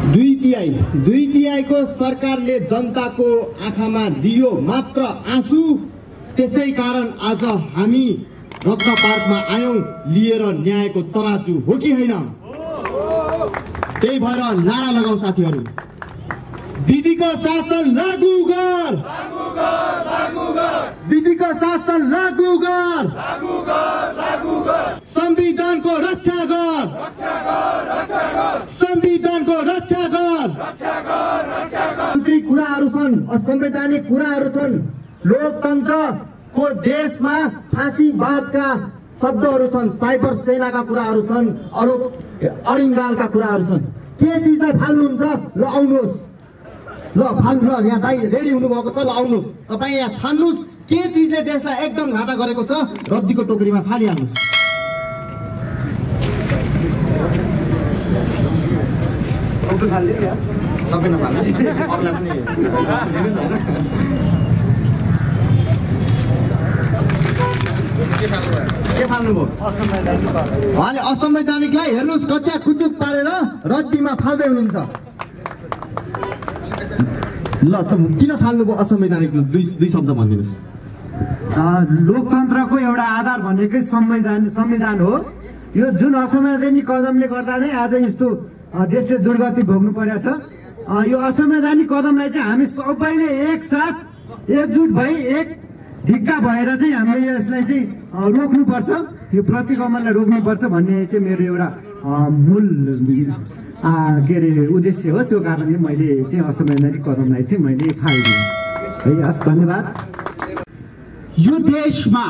दुई तिहाईको सरकारले जनताको आँखामा दियो मात्र आँसु। त्यसै कारण आज हामी रत्न पार्कमा आयौं लिएर न्यायको तराजु, हो कि होइन? त्यही भएर नारा लगाऊ साथीहरू, विधिको शासन लागू गर, विधिको शासन लागू गर, संविधानको रक्षा गर, संविधानको रक्षा गर। कुराहरू छन्, असंवैधानिक कुराहरू छन्। लोकतन्त्रको देशमा फाँसीवादका शब्दहरू छन्, साइबर सेनाका कुराहरू छन्, अरिङ्गालका कुराहरू छन्। के चिजलाई फाल्नुहुन्छ? ल आउनुहोस्, ल फाल्नु। यहाँ दाइ रेडी हुनुभएको छ, ल आउनुहोस्। तपाईँ यहाँ छान्नुहोस् के चिजले देशलाई एकदम घाटा गरेको छ, रद्दीको टोकरीमा फालिहाल्नुहोस्। सबै नफाल्नुहोस्, अरूलाई पनि के फाल्नुभयो? उहाँले असंवैधानिकलाई हेर्नुहोस् कच्चा कुचुक पारेर रद्दीमा फाल्दै हुनुहुन्छ। ल त किन फाल्नुभयो असंवैधानिक? दुई शब्द भनिदिनुहोस्। लोकतन्त्रको एउटा आधार भनेकै संविधान हो। यो जुन असंवैधानिक कदमले गर्दा नै आज यस्तो देशले दुर्गति भोग्नु परेको छ। यो असंवैधानिक कदमलाई चाहिँ हामी सबैले एकसाथ एकजुट भई एक ढिक्का भएर चाहिँ हामीले यसलाई चाहिँ रोक्नुपर्छ, यो प्रतिगमनलाई रोक्नुपर्छ भन्ने चाहिँ मेरो एउटा मूल के अरे उद्देश्य हो। त्यो कारणले मैले चाहिँ असंवैधानिक कदमलाई चाहिँ मैले फालिदिएँ है। हस्, धन्यवाद। यो देशमा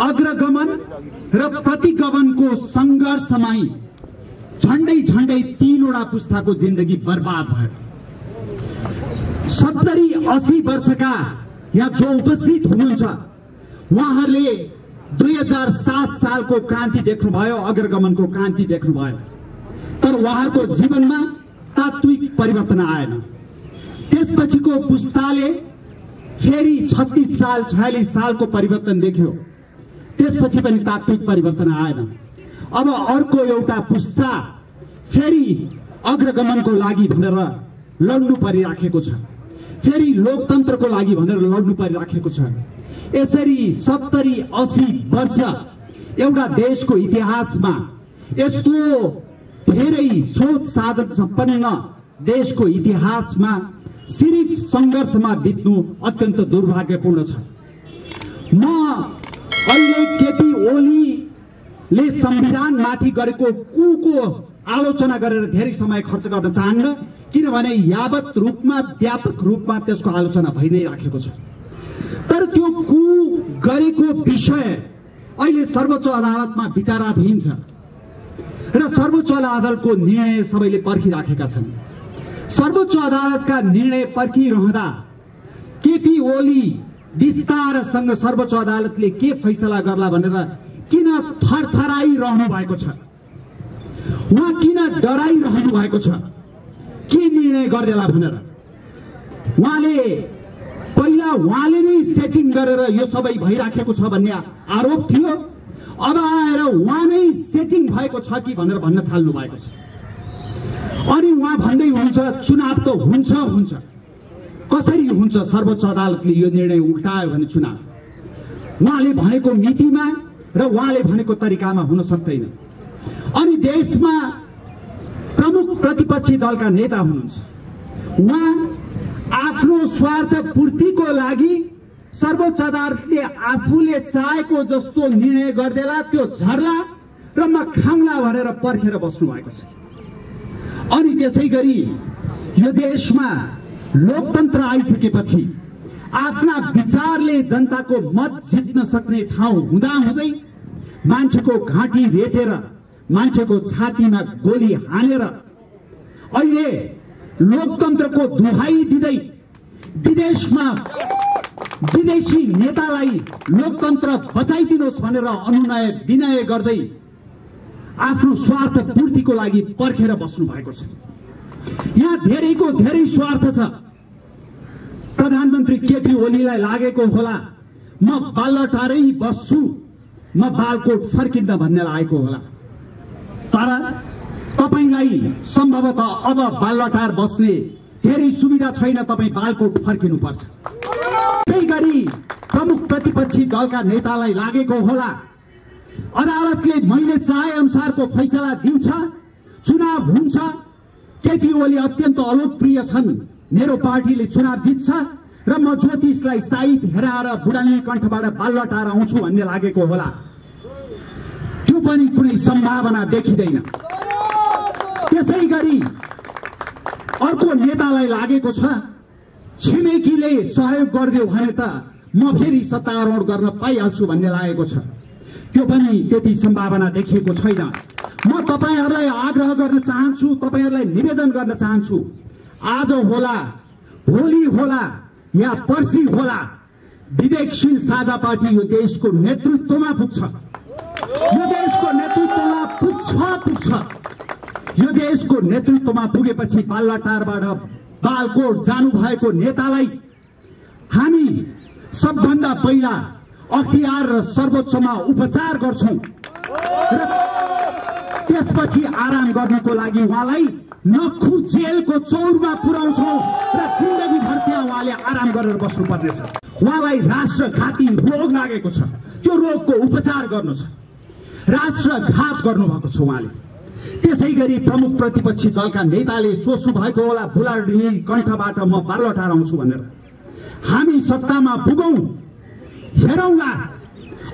अग्रगमन र प्रतिगमनको सङ्घर्षमा झन्डै 3वटा पुस्ताको जिन्दगी बर्बाद भयो। 70-80 वर्षका यहाँ जो उपस्थित हुनुहुन्छ उहाँहरूले 2007 सालको क्रान्ति देख्नुभयो, अग्रगमनको क्रान्ति देख्नुभयो, तर उहाँहरूको जीवनमा तात्विक परिवर्तन आएन। त्यसपछिको पुस्ताले फेरि 36 साल 46 सालको परिवर्तन देख्यो, त्यसपछि पनि तात्विक परिवर्तन आएन। अब अर्को एउटा पुस्ता फेरि अग्रगमनको लागि भनेर लड्नु परिराखेको छ, फेरि लोकतन्त्रको लागि भनेर लड्नु परिराखेको छ। यसरी 70-80 वर्ष एउटा देशको इतिहासमा यस्तो धेरै स्रोत साधन सम्पन्न देशको इतिहासमा सिर्फ सङ्घर्षमा बित्नु अत्यन्त दुर्भाग्यपूर्ण छ। म अहिले केपी ओलीले संविधानमाथि गरेको कुको आलोचना गरेर धेरै समय खर्च गर्न चाहन्न, किनभने यावत रूपमा व्यापक रूपमा त्यसको आलोचना भइ नै राखेको छ। तर त्यो कु गरेको विषय अहिले सर्वोच्च अदालतमा विचाराधीन छ र सर्वोच्च अदालतको निर्णय सबैले पर्खिराखेका छन्। सर्वोच्च अदालतका निर्णय पर्खिरहँदा केपी ओली विस्तारसँग सर्वोच्च अदालतले के फैसला गर्ला भनेर किन थरथराइरहनु भएको छ, उहाँ किन डराइरहनु भएको छ, के निर्णय गर्देला भनेर। उहाँले नै सेटिङ गरेर यो सबै भइराखेको छ भन्ने आरोप थियो। अब आएर उहाँ नै सेटिङ भएको छ कि भनेर भन्न थाल्नु भएको छ। अनि उहाँ भन्दै हुन्छ चुनाव त हुन्छ, कसरी हुन्छ? सर्वोच्च अदालतले यो निर्णय उल्टायो भने चुनाव उहाँले भनेको मितिमा र उहाँले भनेको तरिकामा हुन सक्दैन। अनि देशमा प्रमुख प्रतिपक्षी दलका नेता हुनुहुन्छ, उहाँ आफ्नो स्वार्थ पूर्तिको लागि सर्वोच्च अदालतले आफूले चाहेको जस्तो निर्णय गर्देला, त्यो झर्ला र म खाउँला भनेर पर्खेर बस्नु भएको छ। अनि त्यसै गरी यो देशमा लोकतन्त्र आइसकेपछि आफ्ना विचारले जनताको मत जित्न सक्ने ठाउँ हुँदाहुँदै मान्छेको घाँटी रेटेर मान्छेको छातीमा गोली हानेर अहिले लोकतन्त्रको दुहाई दिँदै विदेशमा विदेशी नेतालाई लोकतन्त्र बचाइदिनुहोस् भनेर अनुनय विनय गर्दै आफ्नो स्वार्थ पूर्तिको लागि पर्खेर बस्नु भएको छ। यहाँ धेरैको धेरै स्वार्थ छ। प्रधानमन्त्री केपी ओलीलाई लागेको होला म बालटारै बस्छु, म बालकोट फर्किन्न भन्ने लागेको होला। तर तपाईलाई सम्भवतः अब बालुवाटार बस्ने धेरै सुविधा छैन, तपाईँ बालकोट फर्किनुपर्छ। त्यसै गरी प्रमुख प्रतिपक्षी दलका नेतालाई लागेको होला अदालतले मैले चाहे अनुसारको फैसला दिन्छ, चुनाव हुन्छ, केपी ओली अत्यन्त अलोकप्रिय छन्, मेरो पार्टीले चुनाव जित्छ र म ज्योतिषलाई साइत हेराएर बुढानी कण्ठबाट बालुवाटार आउँछु भन्ने लागेको होला। त्यो पनि कुनै सम्भावना देखिँदैन। त्यसै गरी अर्को नेतालाई लागेको छ छिमेकीले सहयोग गरिदियो भने त म फेरि सत्तारोहण गर्न पाइहाल्छु भन्ने लागेको छ। त्यो पनि त्यति सम्भावना देखिएको छैन। म तपाईहरूलाई आग्रह गर्न चाहन्छु, तपाईहरूलाई निवेदन गर्न चाहन्छु, आज होला, भोलि होला या पर्सि होला, विवेकशील साझा पार्टी यो देशको नेतृत्वमा पुग्छ। यो देशको नेतृत्वमा पुग्छ। यो देशको नेतृत्वमा पुगेपछि बालुवाटारबाट बालकोट जानुभएको नेतालाई हामी सबभन्दा पहिला अख्तियार र सर्वोच्चमा उपचार गर्छौं र त्यसपछि आराम गर्नको लागि उहाँलाई नखु जेलको चौरमा पुर्याउँछौं र जिन्दगीभर त्यहाँ उहाँले आराम गरेर बस्नुपर्नेछ। उहाँलाई राष्ट्रघाती रोग लागेको छ, त्यो रोगको उपचार गर्नु छ, राष्ट्रघात गर्नुभएको छ उहाँले। त्यसै गरी प्रमुख प्रतिपक्षी दलका नेताले सोच्नु भएको होला बुढानी कण्ठबाट म बालुवाटार आउँछु भनेर। हामी सत्तामा पुगौं, हेरौँला,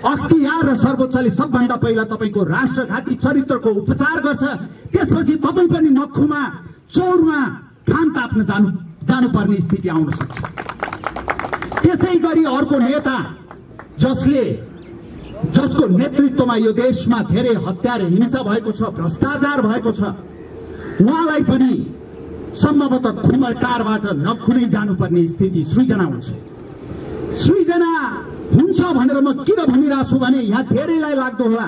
अख्तियार र सर्वोच्चले सबभन्दा पहिला तपाईको राष्ट्रघाती चरित्रको उपचार गर्छ, त्यसपछि तपाईँ पनि नखुमा चौरमा घाम ताप्न जानुपर्ने स्थिति आउन सक्छ। त्यसै गरी अर्को नेता जसको नेतृत्वमा यो देशमा धेरै हत्या र हिंसा भएको छ, भ्रष्टाचार भएको छ, उहाँलाई पनि सम्भवतः खुमलटारबाट नखुनै जानुपर्ने स्थिति सृजना हुन्छ। सृजना हुन्छ भनेर म किन भनिरहेको छु भने यहाँ धेरैलाई लाग्दो होला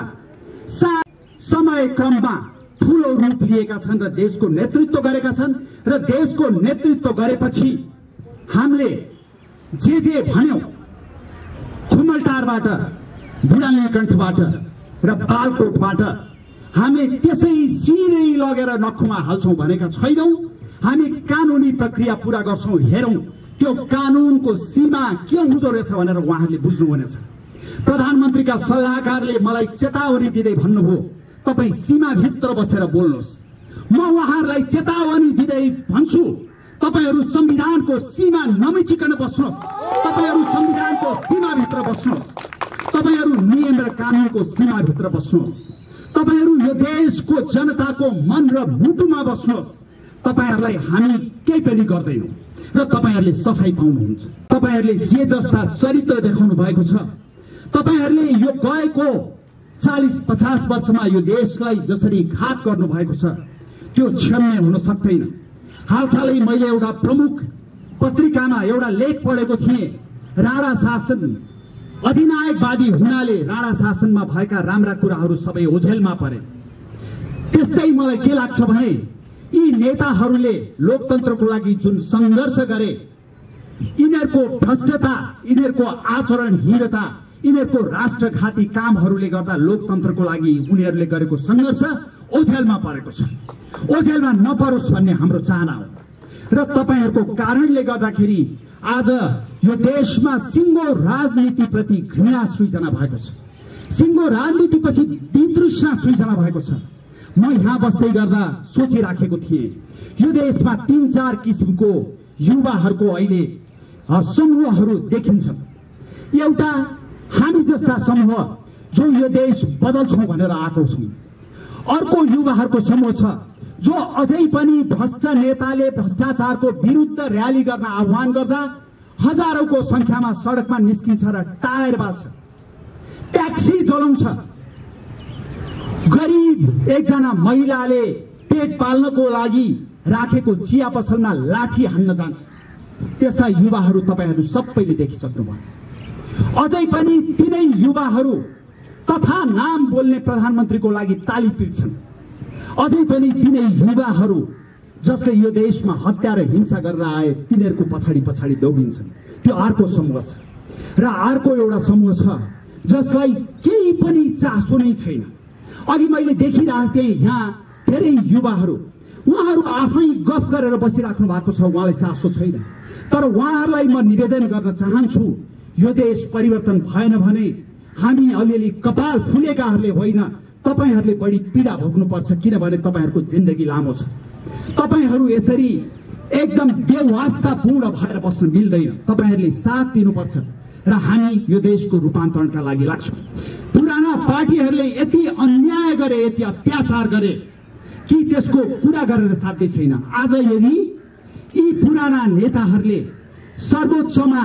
समय क्रममा ठूलो रूप लिएका छन् र देशको नेतृत्व गरेका छन् र देशको नेतृत्व गरेपछि हामीले जे भन्यौं खुमलटारबाट, बुढानी कण्ठबाट र बालकोटबाट हामीले त्यसै सिधै लगेर नखुमा हाल्छौं भनेका छैनौं। हामी कानुनी प्रक्रिया पूरा गर्छौं, हेरौं त्यो कानुनको सीमा के हुँदो रहेछ भनेर उहाँहरूले बुझ्नुहुनेछ। प्रधानमन्त्रीका सल्लाहकारले मलाई चेतावनी दिँदै भन्नुभयो तपाईँ सीमाभित्र बसेर बोल्नुहोस्। म उहाँहरूलाई चेतावनी दिँदै भन्छु तपाईहरू संविधानको सीमा नमिचिकन बस्नुहोस्, तपाईहरू संविधानको सीमाभित्र बस्नुहोस्, तपाईहरू नियम र कानुनको सीमाभित्र बस्नुहोस्, तपाईहरू यो देशको जनताको मन र मुटुमा बस्नुहोस्। तपाईहरूलाई हामी केही पनि गर्दैनौं र तपाईहरूले सफाई पाउनुहुन्छ। तपाईहरूले जे जस्ता चरित्र देखाउनु भएको छ, तपाईहरूले यो गएको 40-50 वर्षमा यो देशलाई जसरी घात गर्नु भएको छ त्यो क्षम्य हुन सक्दैन। हालसालै मैले एउटा प्रमुख पत्रिकामा एउटा लेख पढेको थिएँ, राणा शासन अधिनायकवादी हुनाले राणा शासनमा भएका राम्रा कुराहरू सबै ओझेलमा परे। त्यस्तै मलाई के लाग्छ भने यी नेताहरूले लोकतन्त्रको लागि जुन संघर्ष गरे, यिनीहरूको भ्रष्टता, यिनीहरूको आचरणहीनता, यिनीहरूको राष्ट्रघाती कामहरूले गर्दा लोकतन्त्रको लागि उनीहरूले गरेको संघर्ष ओझेलमा परेको छ। ओझेलमा नपरोस् भन्ने हाम्रो चाहना हो र तपाईहरूको कारणले गर्दाखेरि आज यो देशमा सिङ्गो राजनीतिप्रति घृणा सृजना भएको छ, सिङ्गो राजनीतिपछि वितृष्णा सृजना भएको छ। म यहाँ बस्दै गर्दा सोचिराखेको थिएँ यो देशमा 3-4 किसिमको युवाहरूको अहिले समूहहरू देखिन्छन्। एउटा हामी जस्ता समूह जो यो देश बदल्छौं भनेर आएको छौं। अर्को युवाहरूको समूह छ जो अझै पनि भ्रष्ट नेताले भ्रष्टाचारको विरुद्ध र्याली गर्न आह्वान गर्दा हजारौंको संख्यामा सडकमा निस्किन्छ र टायर बाल्छ, ट्याक्सी चलाउँछ। गरिब एकजना महिलाले पेट पाल्नको लागि राखेको चिया पसलमा लाठी हान्न जान्छ। त्यस्ता युवाहरू तपाईहरू सबैले देखिसक्नुभयो। अझै पनि तिनै युवाहरू तथा नाम बोल्ने प्रधानमन्त्रीको लागि ताली पिट्छन्। अझै पनि तिनै युवाहरू जसले यो देशमा हत्या र हिंसा गरेर आए तिनीहरूको पछाडि दौडिन्छन्। त्यो अर्को समूह छ र अर्को एउटा समूह छ जसलाई केही पनि चासो नै छैन। अघि मैले देखिरहेको थिएँ यहाँ धेरै युवाहरू उहाँहरू आफै गफ गरेर बसिराख्नु भएको छ, उहाँलाई चासो छैन। तर उहाँहरूलाई म निवेदन गर्न चाहन्छु, यो देश परिवर्तन भएन भने हामी अलिअलि कपाल फुलेकाहरूले होइन, तपाईहरूले बढी पीडा भोग्नुपर्छ, किनभने तपाईहरूको जिन्दगी लामो छ। तपाईहरू यसरी एकदम बेवास्तापूर्ण भएर बस्न मिल्दैन, तपाईहरूले साथ दिनुपर्छ र हामी यो देशको रूपान्तरणका लागि लाग्छौँ। पुराना पार्टीहरूले यति अन्याय गरे, यति अत्याचार गरे कि त्यसको कुरा गरेर साध्य छैन। आज यदि यी पुराना नेताहरूले सर्वोच्चमा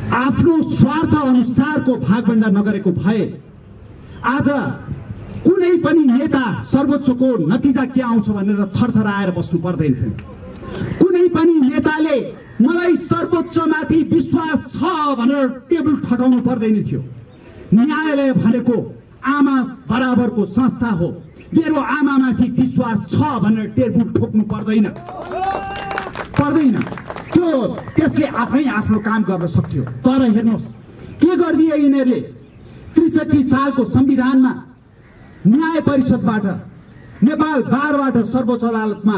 आफ्नो स्वार्थ अनुसारको भागभण्डा नगरेको भए आज कुनै पनि नेता सर्वोच्चको नतिजा के आउँछ भनेर थरथराएर बस्नु पर्दैन थियो। कुनै पनि नेताले मलाई सर्वोच्चमाथि विश्वास छ भनेर टेबल ठटाउनु पर्दैन थियो। न्यायालय भनेको आमा बराबरको संस्था हो, मेरो आमामाथि विश्वास छ भनेर टेबल ठोक्नु पर्दैन। त्यसले आफै आफ्नो काम गर्न सक्थ्यो। तर हेर्नुहोस् के गरिदिए यिनीहरूले। ६३ सालको संविधानमा न्याय परिषदबाट नेपाल बारबाट सर्वोच्च अदालतमा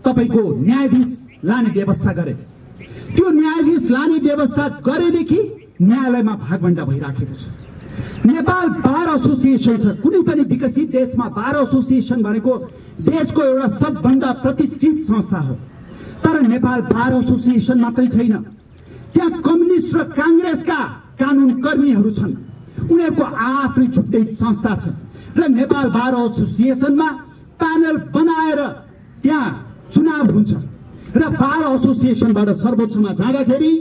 तपाईको न्यायाधीश लाने व्यवस्था गरे। त्यो न्यायाधीश लाने व्यवस्था गरेदेखि न्यायालयमा भागभण्डा भइराखेको छ। नेपाल बार एसोसिएसन छ, कुनै पनि विकसित देशमा बार एसोसिएसन भनेको देशको एउटा सबभन्दा प्रतिष्ठित संस्था हो। तर नेपाल बार एसोसिएसन मात्रै छैन, त्यहाँ कम्युनिस्ट र कांग्रेसका कानुन कर्मीहरू छन्, उनीहरूको आफ्नै छुट्टै संस्था छ र नेपाल बार एसोसिएसनमा प्यानल बनाएर त्यहाँ चुनाव हुन्छ र बार एसोसिएसनबाट सर्वोच्चमा जाँदाखेरि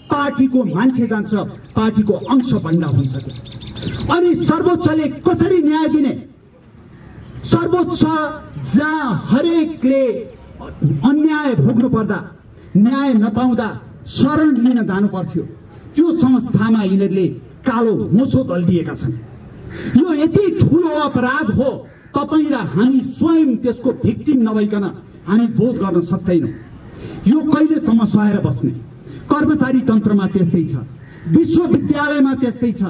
पार्टीको मान्छे जान्छ, पार्टीको अंश बन्दा हुन्छ। अनि सर्वोच्चले कसरी न्याय दिने? सर्वोच्च जहाँ हरेकले अन्याय भोग्नु पर्दा, न्याय नपाउँदा शरण लिन जानु पर्थ्यो, त्यो संस्थामा यिनीहरूले कालो मोसो दल्दिएका छन्। यो यति ठुलो अपराध हो, तपाईँ र हामी स्वयं त्यसको भिक्टिम नभइकन हामी बोध गर्न सक्दैनौँ। यो कहिलेसम्म सहेर बस्ने? कर्मचारी तन्त्रमा त्यस्तै छ, विश्वविद्यालयमा त्यस्तै छ,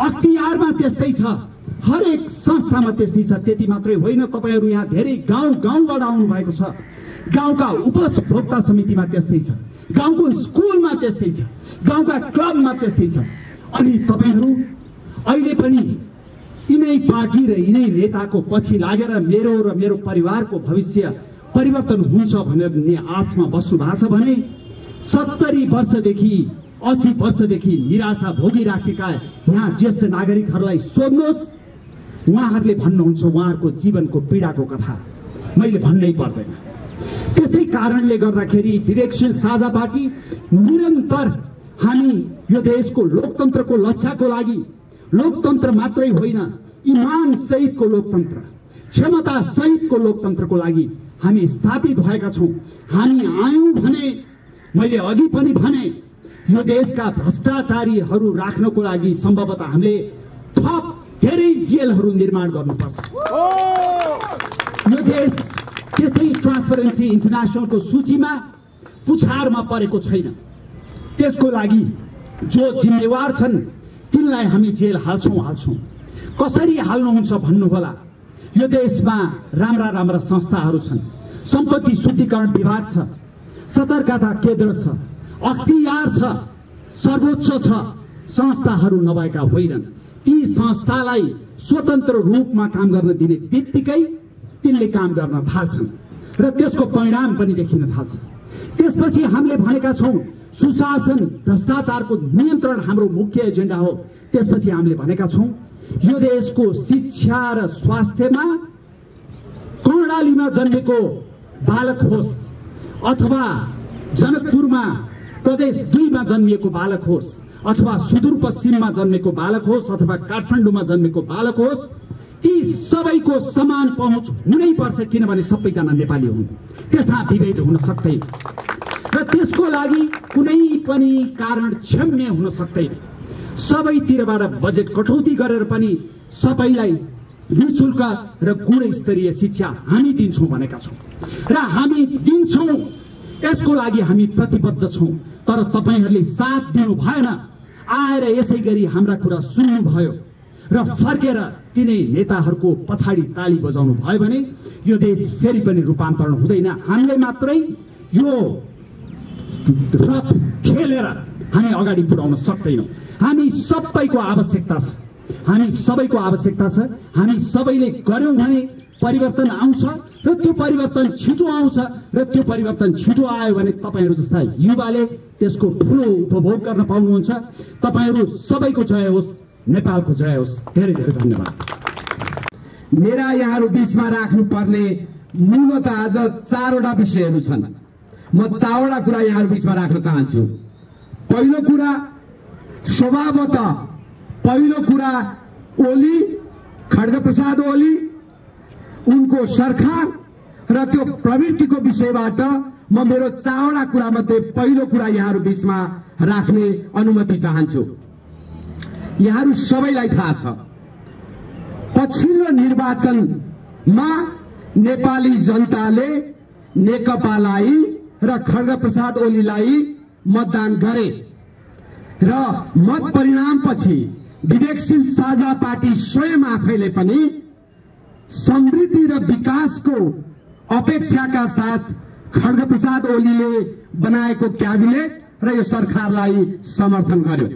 अख्तियारमा त्यस्तै छ, हरेक संस्थामा त्यस्तै छ। त्यति मात्रै होइन, तपाईहरू यहाँ धेरै गाउँबाट आउनु भएको छ, गाउँका उपभोक्ता समितिमा त्यस्तै छ, गाउँको स्कुलमा त्यस्तै छ, गाउँका क्लबमा त्यस्तै छ। अनि तपाईहरू अहिले पनि यिनै पार्टी र यिनै नेताको पछि लागेर मेरो र मेरो परिवारको भविष्य परिवर्तन हुन्छ भनेर आशमा बस्नु भएको छ भने 70 वर्षदेखि 80 वर्षदेखि निराशा भोगिराखेका यहाँ ज्येष्ठ नागरिकहरूलाई सोध्नुहोस्, उहाँहरूले भन्नुहुन्छ उहाँहरूको जीवनको पीडाको कथा मैले भन्नै पर्दैन। त्यसै कारणले गर्दाखेरि विवेकशील साझा पार्टी निरन्तर हामी यो देशको लोकतन्त्रको लक्ष्यको लागि, लोकतन्त्र मात्रै होइन इमान सहितको लोकतन्त्र, क्षमता सहितको लोकतन्त्रको लागि हामी स्थापित भएका छौँ। हामी आयौँ भने मैले अघि पनि भने यो देशका भ्रष्टाचारीहरू राख्नको लागि सम्भवतः हामीले थप धेरै जेलहरू निर्माण गर्नुपर्छ। यो देश त्यसै ट्रान्सपरेन्सी इन्टरनेसनलको सूचीमा पुछारमा परेको छैन। त्यसको लागि जो जिम्मेवार छन् तिनलाई हामी जेल हाल्छौँ। कसरी हाल्नुहुन्छ भन्नुहोला। यो देशमा राम्रा संस्थाहरू छन्, सम्पत्ति शुद्धिकरण विभाग छ, सतर्कता केन्द्र छ, अख्तियार छ, सर्वोच्च छ, संस्थाहरू नभएका होइनन्। ती संस्थालाई स्वतन्त्र रूपमा काम गर्न दिने बित्तिकै तिनले काम गर्न थाल्छन् र त्यसको परिणाम पनि देखिन थाल्छ। त्यसपछि हामीले भनेका छौँ सुशासन भ्रष्टाचारको नियन्त्रण हाम्रो मुख्य एजेन्डा हो। त्यसपछि हामीले भनेका छौँ यो देशको शिक्षा र स्वास्थ्यमा कर्णालीमा जन्मेको बालक होस् अथवा जनकपुरमा प्रदेश 2 मा जन्मिएको बालक होस् अथवा सुदूरपश्चिममा जन्मेको बालक होस् अथवा काठमाडौँमा जन्मेको बालक होस्, ती सबैको समान पहुँच हुनै पर्छ, किनभने सबैजना नेपाली हुन्, त्यसमा विभेद हुन सक्दैन र त्यसको लागि कुनै पनि कारण क्षम्य हुन सक्दैन। सबैतिरबाट बजेट कटौती गरेर पनि सबैलाई निःशुल्क र गुणस्तरीय शिक्षा हामी दिन्छौँ भनेका छौँ र हामी दिन्छौँ। यसको लागि हामी प्रतिबद्ध छौँ। तर तपाईहरूले साथ दिनु भएन, आएर यसै गरी हाम्रा कुरा सुन्नु भयो र फर्केर तिनै नेताहरूको पछाडि ताली बजाउनु भयो भने यो देश फेरि पनि रूपान्तरण हुँदैन। हामीले मात्रै यो रथ ठेलेर हामी अगाडि बढाउन सक्दैनौँ। हामी सबैको आवश्यकता छ, हामी सबैको आवश्यकता छ। हामी सबैले गर्यौँ भने परिवर्तन आउँछ र त्यो परिवर्तन छिटो आउँछ र त्यो परिवर्तन छिटो आयो भने तपाईहरू जस्ता युवाले त्यसको ठुलो उपभोग गर्न पाउनुहुन्छ। तपाईहरू सबैको जय होस्, नेपालको जय होस्। धेरै धेरै धन्यवाद। मेरा यहाँहरू बीचमा राख्नुपर्ने मूलत आज 4वटा विषयहरू छन्। म 4वटा कुरा यहाँहरू बीचमा राख्न चाहन्छु। पहिलो कुरा स्वभावतः पहिलो कुरा ओली, खड्गप्रसाद ओली, उनको सरकार र त्यो प्रवृत्तिको विषयबाट म मेरो 4वटा कुरा मध्ये पहिलो कुरा यहाँहरू बीचमा राख्ने अनुमति चाहन्छु। यहाँहरू सबैलाई थाहा छ, पछिल्लो निर्वाचनमा नेपाली जनताले नेकपालाई र खड्गप्रसाद ओलीलाई मतदान गरे र मत परिणामपछि विवेकशील साझा पार्टी स्वयं आफैले पनि समृद्धि र विकासको अपेक्षाका साथ खड्गप्रसाद ओलीले बनाएको क्याबिनेट र यो सरकारलाई समर्थन गर्यो।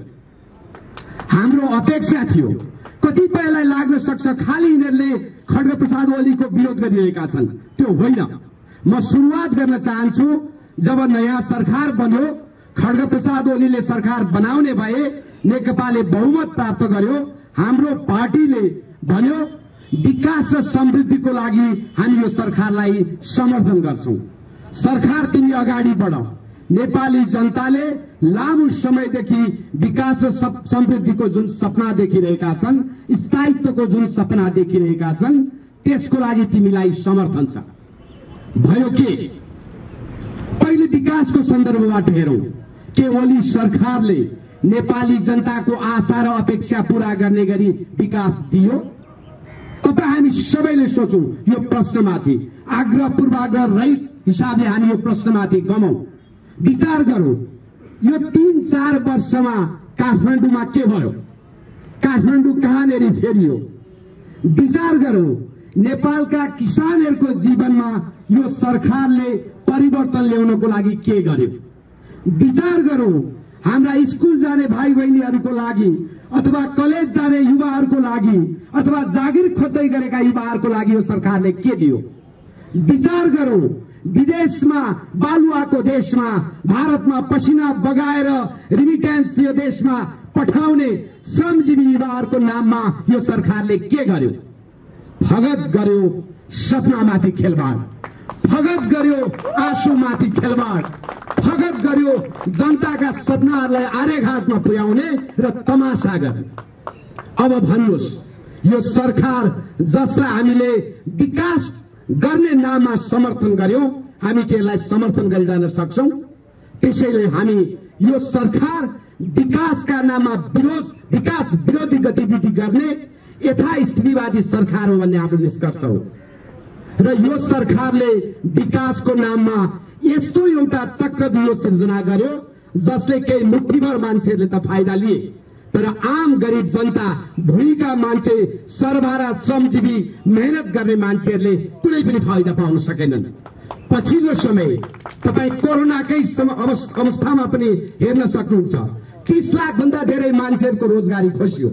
हाम्रो अपेक्षा थियो, कतिपयलाई लाग्न सक्छ खाली यिनीहरूले खड्गप्रसाद ओलीको विरोध गरिरहेका छन्, त्यो होइन। म सुरुवात गर्न चाहन्छु, जब नयाँ सरकार बन्यो, खड्गप्रसाद ओलीले सरकार बनाउने भए, नेकपाले बहुमत प्राप्त गर्यो, हाम्रो पार्टीले भन्यो विकास र समृद्धिको लागि हामी यो सरकारलाई समर्थन गर्छौं। सरकार तिमी अगाडि बढ। नेपाली जनताले लामो समयदेखि विकास र समृद्धिको जुन सपना देखिरहेका छन्, स्थायित्वको जुन सपना देखिरहेका छन्, त्यसको लागि तिमीलाई समर्थन छ। भयो के? पहिले विकासको सन्दर्भबाट हेरौं के ओली सरकारले नेपाली जनताको आशा र अपेक्षा पूरा गर्ने गरी विकास दियो? तपाईं हामी सबैले सोचौं यो प्रश्नमाथि, आग्रह पूर्वाग्रह रहित हिसाबले हामी यो प्रश्नमाथि गमौं, विचार गरौं। यो 3-4 वर्षमा काठमाडौँमा के भयो? काठमाडौँ कहाँनेरि फेरियो? विचार गरौं। नेपालका किसानहरूको जीवनमा यो सरकारले परिवर्तन ल्याउनको लागि के गर्यो? विचार गरौं। हाम्रा स्कुल जाने भाइ बहिनीहरूको लागि अथवा कलेज जाने युवाहरूको लागि अथवा जागिर खोज्दै गरेका युवाहरूको लागि यो सरकारले के दियो? विचार गरौं। विदेशमा बालुवाको देशमा भारतमा पसिना बगाएर रिमिटेन्स यो देशमा पठाउने श्रमजीवी युवाहरूको नाममा यो सरकारले के गर्यो? फगत गर्यो सपनामाथि खेलबाड, फगत गर्यो आँसुमाथि खेलबाड, फगत गर्यो जनताका सपनाहरूलाई आर्यघाटमा पुर्याउने र तमासा गर्ने। अब भन्नुहोस्, यो सरकार जसलाई हामीले विकास गर्ने नाममा समर्थन गर्यौं, हामी के यसलाई समर्थन गरिरहन सक्छौं? त्यसैले हामी यो सरकार विकासका नाममा विकास विरोधी गतिविधि गर्ने यथास्थितिवादी सरकार हो भन्ने हाम्रो निष्कर्ष हो। र यो सरकारले विकासको नाममा यस्तो एउटा चक्रव्यूह सिर्जना गर्यो जसले केही मुठ्ठीभर मान्छेहरूले त फाइदा लिए, तर आम गरिब जनता, भूमिका मान्छे, सरबारा श्रमजीवी, मेहनत गर्ने मान्छेहरूले कुनै पनि फाइदा पाउन सकेनन्। पछिल्लो समय तपाईँ कोरोनाकै अवस्थामा पनि हेर्न सक्नुहुन्छ, 30 लाख भन्दा धेरै मान्छेहरूको रोजगारी खोसियो,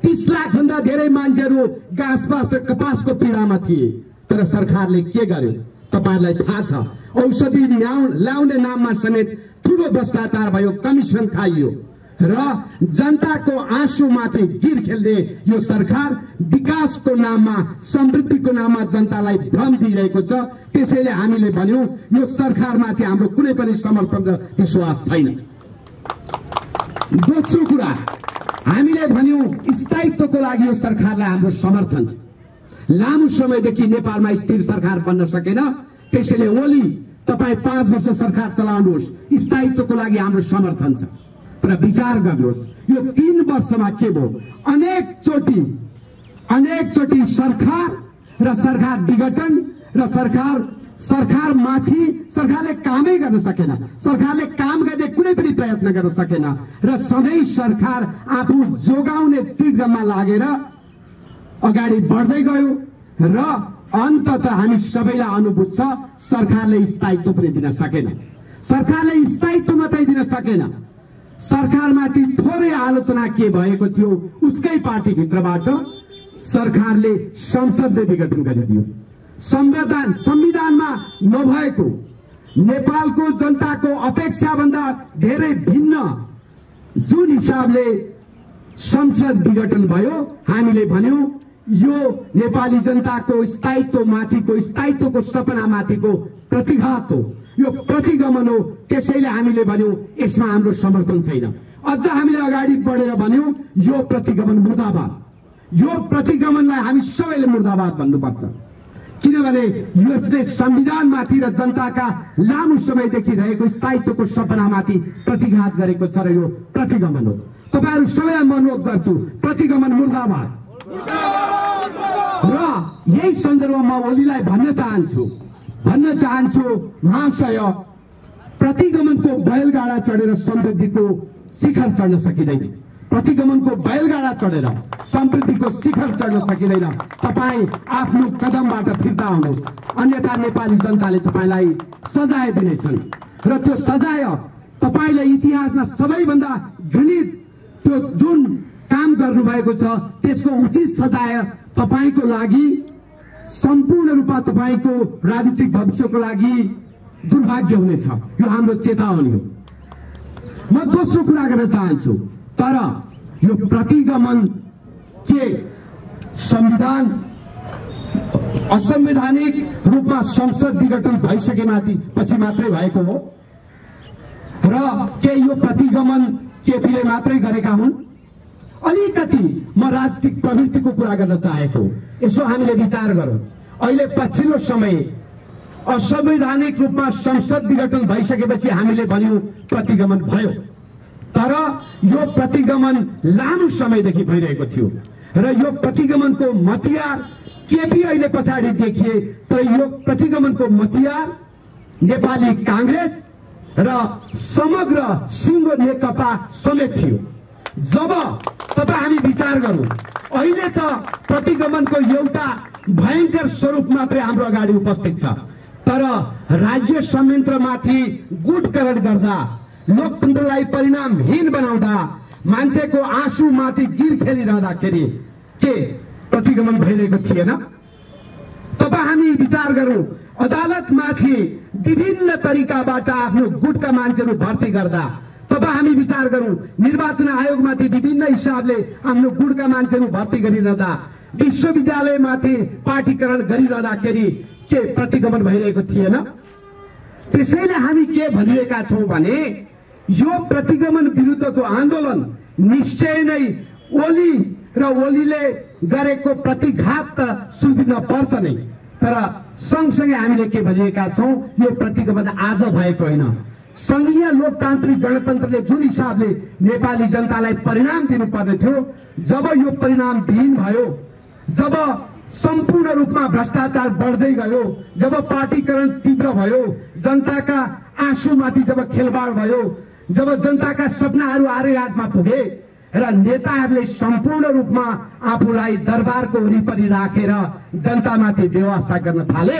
30 लाख भन्दा धेरै मान्छेहरू घाँसपास र कपासको पीडामा थिए। तर सरकारले के गर्यो तपाईहरुलाई थाहा छ? औषधि ल्याउने नाममा समेत ठूलो भ्रष्टाचार भयो, कमिसन खाइयो र जनताको आँसुमाथि गिर खेल्ने यो सरकार विकासको नाममा, समृद्धिको नाममा जनतालाई भ्रम दिइरहेको छ। त्यसैले हामीले भन्यौं यो सरकारमाथि हाम्रो कुनै पनि समर्थन र विश्वास छैन। दोस्रो कुरा, हामीले भन्यौं स्थायित्वको लागि यो सरकारलाई हाम्रो समर्थन छ। लामो समयदेखि नेपालमा स्थिर सरकार बन्न सकेन, त्यसैले ओली तपाई 5 वर्ष सरकार चलाउनुहोस्, स्थायित्वको लागि हाम्रो समर्थन छ। तर विचार गर्नुहोस्, यो 3 वर्षमा के भयो? अनेक चोटी सरकार र सरकार विघटन र सरकारमाथि सरकारले कामै गर्न सकेन, सरकारले काम गर्ने कुनै पनि प्रयत्न गर्न सकेन र सधैँ सरकार आफू जोगाउने तीर्थमा लागेर अगाडि बढ्दै गयो र अन्ततः हामी सबैलाई अनुभूत छ सरकारले स्थायित्व पनि दिन सकेन। सरकारले स्थायित्व मात्रै दिन सकेन, सरकारमाथि थोरै आलोचना के भएको थियो उसकै पार्टीभित्रबाट सरकारले संसदले विघटन गरिदियो। संविधानमा नभएको नेपालको जनताको अपेक्षाभन्दा धेरै भिन्न जुन हिसाबले संसद विघटन भयो, हामीले भन्यौं यो नेपाली जनताको स्थायित्वको सपनामाथिको प्रतिघात हो, यो प्रतिगमन हो। त्यसैले हामीले भन्यौं यसमा हाम्रो समर्थन छैन। अझ हामीले अगाडि बढेर भन्यौं यो प्रतिगमन मुर्दाबाद, यो प्रतिगमनलाई हामी सबैले मुर्दाबाद भन्नुपर्छ, किनभने यसले संविधानमाथि र जनताका लामो समयदेखि रहेको स्थायित्वको सपनामाथि प्रतिघात गरेको छ र यो प्रतिगमन हो। तपाईहरु सबैलाई अनुरोध गर्छु प्रतिगमन मुर्दाबाद। र यही सन्दर्भमा ओलीलाई भन्न चाहन्छु महाशय, प्रतिगमनको बैलगाडा चढेर समृद्धिको शिखर चढ्न सकिँदैन, प्रतिगमनको बैलगाडा चढेर समृद्धिको शिखर चढ्न सकिँदैन। तपाई आफ्नो कदमबाट फिर्ता हुनुहोस्, अन्यथा नेपाली जनताले तपाईलाई सजाय दिनेछन् र त्यो सजाय तपाईले इतिहासमा सबैभन्दा घृणित त्यो जुन काम गर्नुभएको छ त्यसको उचित सजाय तपाईको लागि, सम्पूर्ण रूपमा तपाईको राजनीतिक भविष्यको लागि दुर्भाग्य हुनेछ। यो हाम्रो चेतावनी हो। म दोस्रो कुरा गर्न चाहन्छु, तर यो प्रतिगमन के संविधान असंवैधानिक रूपमा संसद विघटन भइसकेपछि मात्रै भएको हो र के यो प्रतिगमन केपीले मात्रै गरेका हुन्? अलिकति म राजनीतिक प्रवृत्तिको कुरा गर्न चाहेको, यसो हामीले विचार गरौँ। अहिले पछिल्लो समय असंवैधानिक रूपमा संसद विघटन भइसकेपछि हामीले भन्यौं प्रतिगमन भयो, तर यो प्रतिगमन लामो समयदेखि भइरहेको थियो र यो प्रतिगमनको मतियार केपी अहिले पछाडि देखिए, तर यो प्रतिगमनको मतियार नेपाली कांग्रेस र समग्र सिङ्गो नेकपा समेत थियो। जब तपाईं हामी विचार गरौँ, अहिले त प्रतिगमनको एउटा भयंकर स्वरूप मात्रै हाम्रो अगाडि उपस्थित छ, तर राज्य संयन्त्रमाथि गुटकरण गर्दा, लोकतन्त्रलाई परिणामहीन बनाउँदा, मान्छेको आँसुमाथि गिर खेलिरहँदाखेरि के प्रतिगमन भइरहेको थिएन? तपाईं हामी विचार गरौँ, अदालतमाथि विभिन्न तरिकाबाट आफ्नो गुटका मान्छेहरू भर्ती गर्दा, तपाईं हामी विचार गरौँ निर्वाचन आयोगमाथि विभिन्न हिसाबले आफ्नो गुटका मान्छेहरू भर्ती गरिरहँदा, विश्वविद्यालयमाथि पार्टीकरण गरिरहँदाखेरि के प्रतिगमन भइरहेको थिएन? त्यसैले हामी के भनिरहेका छौं भने यो प्रतिगमन विरुद्धको आन्दोलन निश्चय नै ओली र ओलीले गरेको प्रतिघात त सुधिन पर्छ नै, तर सँगसँगै हामीले के भनिरहेका छौं यो प्रतिगमन आज भएको होइन। संघीय लोकतान्त्रिक गणतन्त्रले जुन हिसाबले नेपाली जनतालाई परिणाम दिनुपर्ने थियो, जब यो परिणाम विहीन भयो, जब सम्पूर्ण रूपमा भ्रष्टाचार बढ्दै गयो, जब पार्टीकरण तीव्र भयो, जनताका आँसुमाथि जब खेलबाड भयो, जब जनताका सपनाहरू आरेघाटमा पुगे र नेताहरूले सम्पूर्ण रूपमा आफूलाई दरबारको वरिपरि राखेर जनतामाथि व्यवस्था गर्न थाले,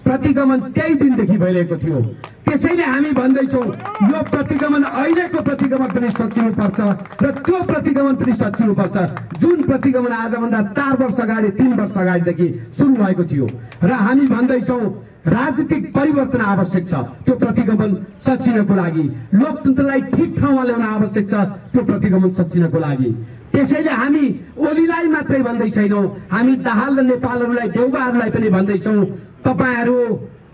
प्रतिगमन त्यही दिनदेखि भइरहेको थियो। त्यसैले हामी भन्दैछौँ यो प्रतिगमन अहिलेको प्रतिगमन पनि सचिनुपर्छ र त्यो प्रतिगमन पनि सचिनुपर्छ जुन प्रतिगमन आजभन्दा 4 वर्ष अगाडि 3 वर्ष अगाडिदेखि सुरु भएको थियो। र हामी भन्दैछौँ राजनीतिक परिवर्तन आवश्यक छ त्यो प्रतिगमन सचिनको लागि, लोकतन्त्रलाई ठिक ठाउँमा ल्याउन आवश्यक छ त्यो प्रतिगमन सचिनको लागि। त्यसैले हामी ओलीलाई मात्रै भन्दै छैनौं, हामी दाहाल र नेपालहरूलाई देउबाहरूलाई पनि भन्दैछौँ, तपाईहरू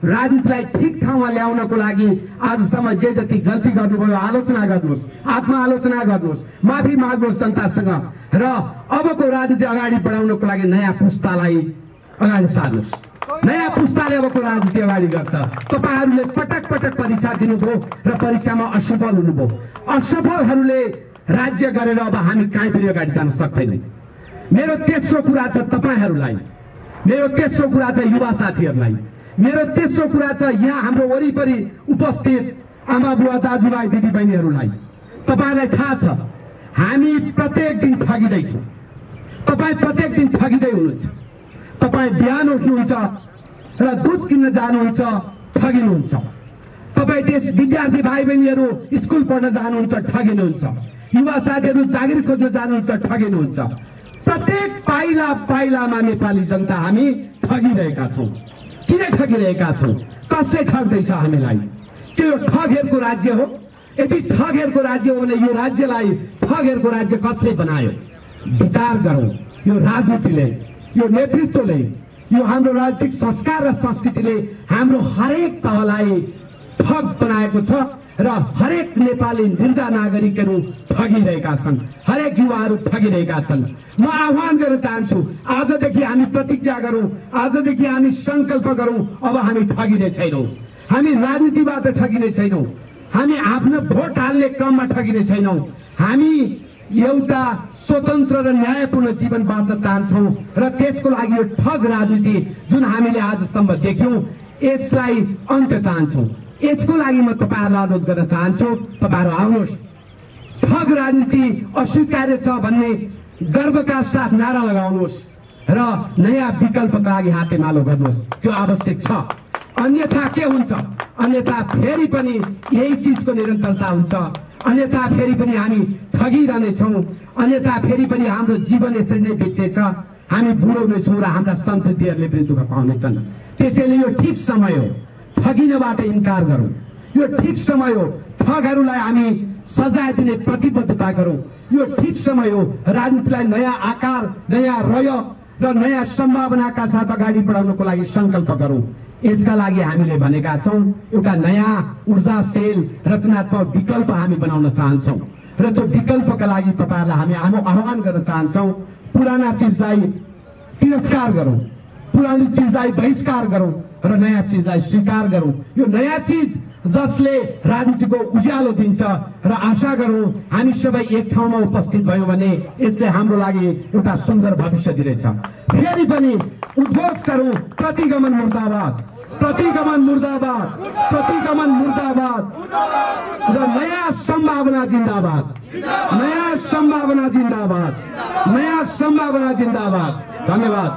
राजनीतिलाई ठिक ठाउँमा ल्याउनको लागि आजसम्म जे जति गल्ती गर्नुभयो आलोचना गर्नुहोस्, आत्मआलोचना गर्नुहोस्, माफी माग्नुहोस् जनतासँग र अबको राजनीति अगाडि बढाउनको लागि नयाँ पुस्तालाई अगाडि सार्नुहोस्। नयाँ पुस्ताले अबको राजनीति अगाडि गर्छ। तपाईहरूले पटक पटक परीक्षा दिनुभयो र परीक्षामा असफल हुनुभयो। असफलहरूले राज्य गरेर अब हामी कहीँ पनि अगाडि जान सक्दैनौँ। मेरो तेस्रो कुरा छ तपाईहरूलाई, मेरो तेस्रो कुरा छ युवा साथीहरूलाई, मेरो तेस्रो कुरा छ यहाँ हाम्रो वरिपरि उपस्थित आमा बुवा दाजुभाइ दिदीबहिनीहरूलाई। तपाईलाई थाहा छ हामी प्रत्येक दिन ठगिँदैछौँ, तपाईँ प्रत्येक दिन ठगिँदै हुनुहुन्छ। तपाईँ बिहान उठ्नुहुन्छ र दुध किन्न जानुहुन्छ, ठगिनुहुन्छ। तपाईँ देश विद्यार्थी भाइ बहिनीहरू स्कुल पढ्न जानुहुन्छ, ठगिनुहुन्छ। युवा साथीहरू जागिर खोज्न जानुहुन्छ, ठगिनुहुन्छ। प्रत्येक पाइला पाइलामा नेपाली जनता हामी ठगिरहेका छौँ। किन ठगिरहेका छौँ? कसले ठग्दैछ हामीलाई? त्यो ठगहरूको राज्य हो। यदि ठगहरूको राज्य हो भने यो राज्यलाई ठगहरूको राज्य कसले बनायो? विचार गरौँ। यो राजनीतिले, यो नेतृत्वले, यो हाम्रो राजनीतिक संस्कार र संस्कृतिले हाम्रो हरेक तहलाई ठग बनाएको छ र हरेक नेपाली निर्धा नागरिकहरू ठगिरहेका छन्। हरेक युवाहरू ठगिरहेका छन्। म आह्वान गर्न चाहन्छु, आजदेखि हामी प्रतिज्ञा गरौँ, आजदेखि हामी संकल्प गरौँ, अब हामी ठगिने छैनौँ। हामी राजनीतिबाट ठगिने छैनौँ। हामी आफ्नो भोट हाल्ने क्रममा ठगिने छैनौँ। हामी एउटा स्वतन्त्र र न्यायपूर्ण जीवन बाँच्न चाहन्छौँ र त्यसको लागि यो ठग राजनीति जुन हामीले आजसम्म देख्यौँ यसलाई अन्त्य चाहन्छौँ। यसको लागि म तपाईहरुलाई अनुरोध गर्न चाहन्छु, तपाईहरु आउनुहोस्। ठग राजनीति अस्वीकार्य छ भन्ने गर्वका साथ नारा लगाउनुहोस् र नयाँ विकल्पका लागि हातेमालो गर्नुहोस्। त्यो आवश्यक छ। अन्यथा के हुन्छ? अन्यथा फेरि पनि यही चीजको निरन्तरता हुन्छ। अन्यथा फेरि पनि हामी ठगिरहनेछौँ। अन्यथा फेरि पनि हाम्रो जीवन यसरी नै बित्नेछ। हामी बुढो हुनेछौँ र हाम्रा सन्ततिहरूले पनि दुःख पाउनेछन्। त्यसैले यो ठिक समय हो, ठगिनबाट इन्कार गरौँ। यो ठिक समय हो, ठगहरूलाई हामी सजाय दिने प्रतिबद्धता गरौँ। यो ठिक समय हो, राजनीतिलाई नयाँ आकार, नयाँ रय र नयाँ सम्भावनाका साथ अगाडि बढाउनको लागि संकल्प गरौँ। यसका लागि हामीले भनेका छौँ एउटा नयाँ ऊर्जाशील रचनात्मक विकल्प हामी बनाउन चाहन्छौँ र त्यो विकल्पका लागि तपाईहरुलाई हामी आह्वान गर्न चाहन्छौँ। पुराना चीजलाई तिरस्कार गरौँ, पुरानी चीजलाई बहिष्कार गरौँ र नयाँ चीजलाई स्वीकार गरौँ। यो नयाँ चीज जसले राजनीतिको उज्यालो दिन्छ र आशा गरौँ हामी सबै एक ठाउँमा उपस्थित भयौँ भने यसले हाम्रो लागि एउटा सुन्दर भविष्य दिनेछ। फेरि पनि उद्घोष गरौँ, प्रतिगमन मुर्दाबाद, प्रतिगमन मुर्दाबाद, प्रतिगमन मुर्दाबाद र नयाँ सम्भावना जिन्दाबाद, नयाँ सम्भावना जिन्दाबाद, नयाँ सम्भावना जिन्दाबाद। धन्यवाद।